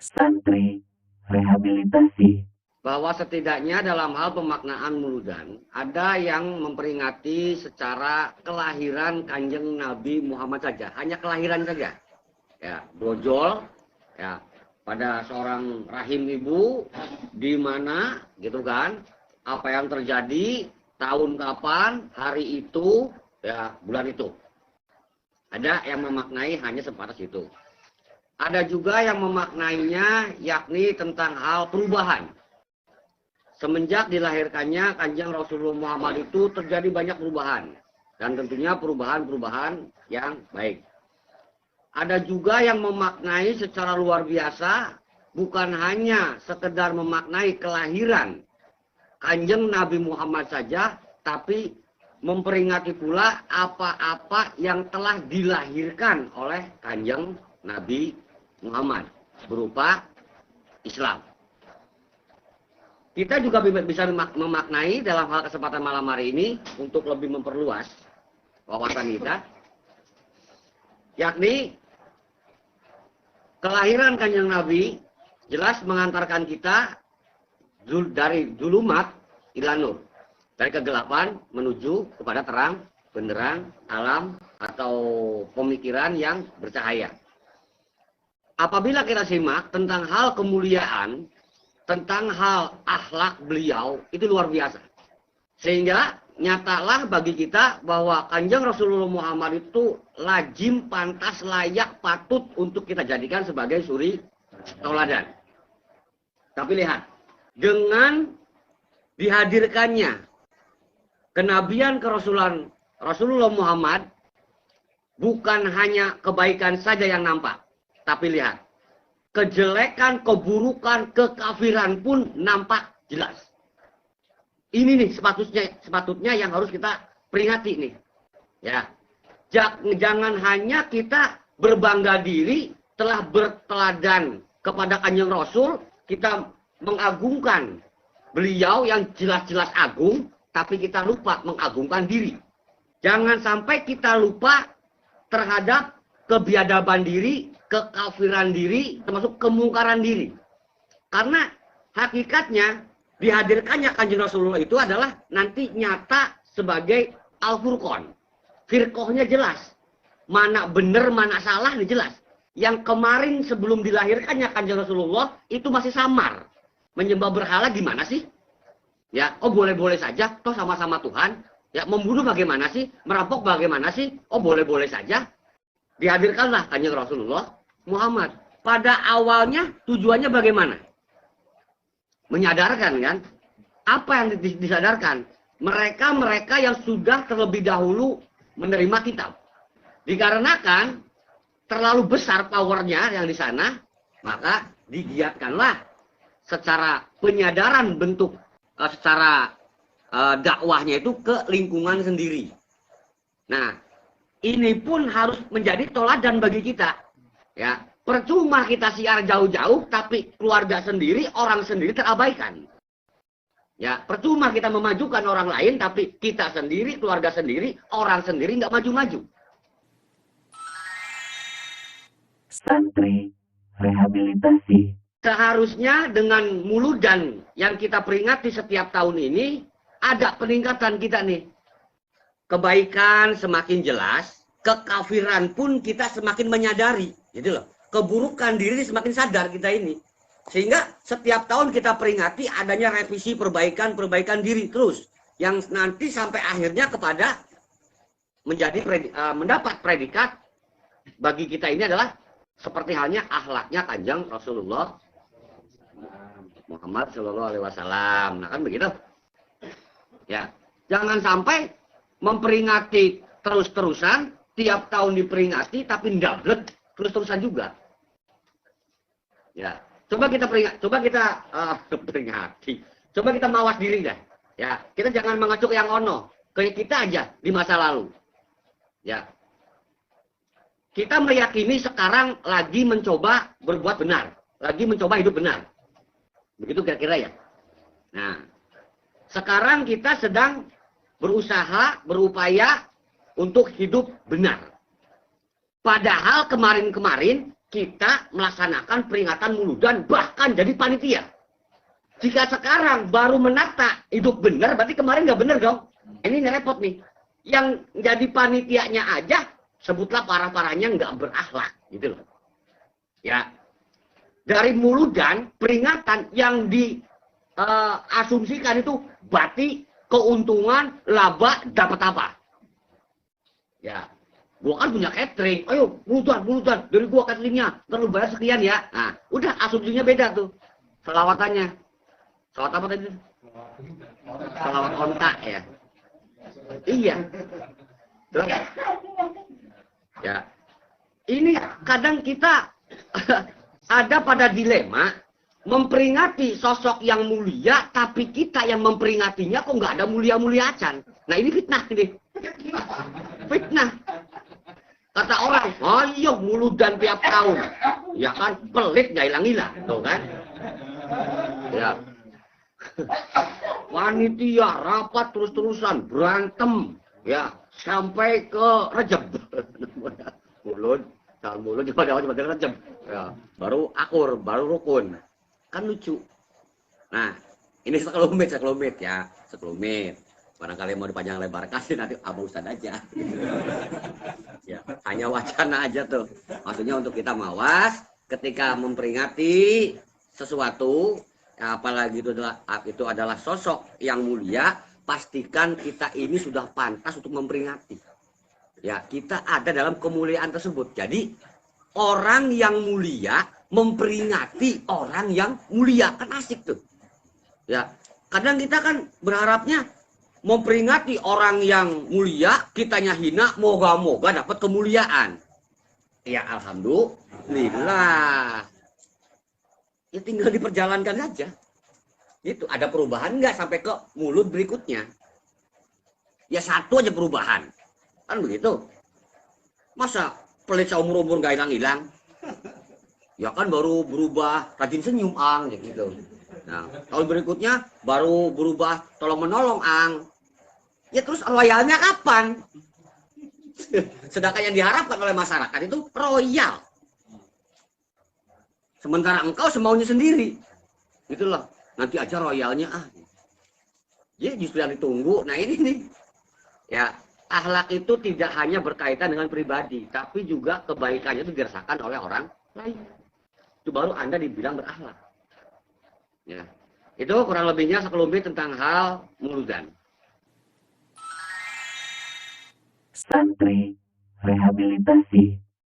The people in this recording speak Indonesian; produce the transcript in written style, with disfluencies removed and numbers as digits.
Santri rehabilitasi. Bahwa setidaknya dalam hal pemaknaan muludan ada yang memperingati secara kelahiran Kanjeng Nabi Muhammad saja, hanya kelahiran saja. Ya, brojol ya pada seorang rahim ibu di mana gitu kan, apa yang terjadi, tahun kapan, hari itu, ya bulan itu. Ada yang memaknai hanya sebatas itu. Ada juga yang memaknainya yakni tentang hal perubahan. Semenjak dilahirkannya Kanjeng Rasulullah Muhammad itu terjadi banyak perubahan. Dan tentunya perubahan-perubahan yang baik. Ada juga yang memaknai secara luar biasa, bukan hanya sekedar memaknai kelahiran Kanjeng Nabi Muhammad saja, tapi memperingati pula apa-apa yang telah dilahirkan oleh Kanjeng Nabi Muhammad berupa Islam. Kita juga bisa memaknai dalam hal kesempatan malam hari ini untuk lebih memperluas wawasan kita, yakni kelahiran Kanjeng Nabi jelas mengantarkan kita dari zulumat ila nur, dari kegelapan menuju kepada terang benderang alam atau pemikiran yang bercahaya. Apabila kita simak tentang hal kemuliaan, tentang hal akhlak beliau, itu luar biasa. Sehingga nyatalah bagi kita bahwa Kanjeng Rasulullah Muhammad itu lazim, pantas, layak, patut untuk kita jadikan sebagai suri tauladan. Tapi lihat, dengan dihadirkannya kenabian kerasulan Rasulullah Muhammad, bukan hanya kebaikan saja yang nampak, tapi lihat, kejelekan, keburukan, kekafiran pun nampak jelas. Ini nih sepatutnya yang harus kita peringati nih. Ya. Jangan hanya kita berbangga diri telah berteladan kepada Kanjeng Rasul, kita mengagungkan beliau yang jelas-jelas agung, tapi kita lupa mengagungkan diri. Jangan sampai kita lupa terhadap kebiadaban diri, kekafiran diri, termasuk kemungkaran diri. Karena hakikatnya dihadirkannya Kanjeng Rasulullah itu adalah nanti nyata sebagai Al-Furqan. Firqohnya jelas. Mana benar, mana salah ini jelas. Yang kemarin sebelum dilahirkannya Kanjeng Rasulullah itu masih samar. Menyembah berhala gimana sih? Ya, oh boleh-boleh saja, toh sama-sama Tuhan. Ya, membunuh bagaimana sih? Merampok bagaimana sih? Oh boleh-boleh saja. Dihadirkanlah Kanjeng Rasulullah Muhammad. Pada awalnya tujuannya bagaimana? Menyadarkan kan? Apa yang disadarkan? Mereka yang sudah terlebih dahulu menerima kitab. Dikarenakan terlalu besar powernya yang di sana, maka digiatkanlah secara penyadaran bentuk, secara dakwahnya itu ke lingkungan sendiri. Nah, ini pun harus menjadi toladan bagi kita. Ya, percuma kita siar jauh-jauh, tapi keluarga sendiri, orang sendiri terabaikan. Ya, percuma kita memajukan orang lain, tapi kita sendiri, keluarga sendiri, orang sendiri nggak maju-maju. Santri rehabilitasi. Seharusnya dengan muludan yang kita peringati setiap tahun ini, ada peningkatan kita nih. Kebaikan semakin jelas, kekafiran pun kita semakin menyadari, gitu loh. Keburukan diri semakin sadar kita ini. Sehingga setiap tahun kita peringati adanya revisi perbaikan diri terus, yang nanti sampai akhirnya kepada mendapat predikat bagi kita ini adalah seperti halnya akhlaknya Kanjeng Rasulullah Muhammad Shallallahu Alaihi Wasallam. Nah kan begitu. Ya, jangan sampai memperingati terus-terusan, tiap tahun diperingati, tapi ndablek terus-terusan juga. Ya, coba kita peringati, coba kita mawas diri dah. Ya, kita jangan mengacu yang ono, kayak kita aja di masa lalu. Ya, kita meyakini sekarang lagi mencoba berbuat benar, lagi mencoba hidup benar, begitu kira-kira ya. Nah, sekarang kita sedang berusaha, berupaya untuk hidup benar. Padahal kemarin-kemarin kita melaksanakan peringatan Muludan bahkan jadi panitia. Jika sekarang baru menata hidup benar, berarti kemarin nggak benar dong. Ini repot nih. Yang jadi panitianya aja sebutlah parah-parahnya nggak berakhlak, gitu loh. Ya, dari Muludan peringatan yang diasumsikan itu berarti keuntungan, laba, dapat apa? Ya, gua kan punya catering, ayo Muludan, dari gua cateringnya, ntar lu bayar sekian ya. Nah, udah asumsinya beda tuh, selawatannya. Selawat apa tadi? Selawat onta ya. Iya. Terus, ya, ini kadang kita ada pada dilema memperingati sosok yang mulia, tapi kita yang memperingatinya kok nggak ada mulia-mulia acan. Nah ini fitnah ini. Fitnah. Kata orang, ayo Muludan tiap tahun. Ya kan, pelit nggak hilang-hilang. Tuh kan. Ya. Panitia rapat terus-terusan, berantem. Ya, sampai ke Rejab. Mulut, tahun mulut cuma Rejab. Ya, baru akur, baru rukun. Kan lucu. Nah, ini sekelumit ya, sekelumit. Barangkali mau dipanjang lebar kasih nanti Abang Ustad aja. Ya, hanya wacana aja tuh. Maksudnya untuk kita mawas ketika memperingati sesuatu, apalagi itu adalah sosok yang mulia, pastikan kita ini sudah pantas untuk memperingati. Ya, kita ada dalam kemuliaan tersebut. Jadi orang yang mulia memperingati orang yang mulia, kan asik tuh. Ya, kadang kita kan berharapnya memperingati orang yang mulia, kitanya hina, moga-moga dapat kemuliaan. Ya, alhamdulillah. Ya tinggal diperjalankan saja. Itu ada perubahan nggak sampai ke mulut berikutnya? Ya satu aja perubahan. Kan begitu. Masa pelit seumur-umur nggak hilang-hilang? Ya kan baru berubah rajin senyum ang gitu. Nah, tahun berikutnya baru berubah tolong menolong ang. Ya terus royalnya kapan? Sedangkan yang diharapkan oleh masyarakat itu royal. Sementara engkau semaunya sendiri. Itulah, nanti aja royalnya Ya justru yang ditunggu. Nah ini nih. Ya, akhlak itu tidak hanya berkaitan dengan pribadi, tapi juga kebaikannya itu dirasakan oleh orang lain. Itu baru Anda dibilang berakhlak. Ya. Itu kurang lebihnya sekelumit tentang hal Muludan. Santri rehabilitasi.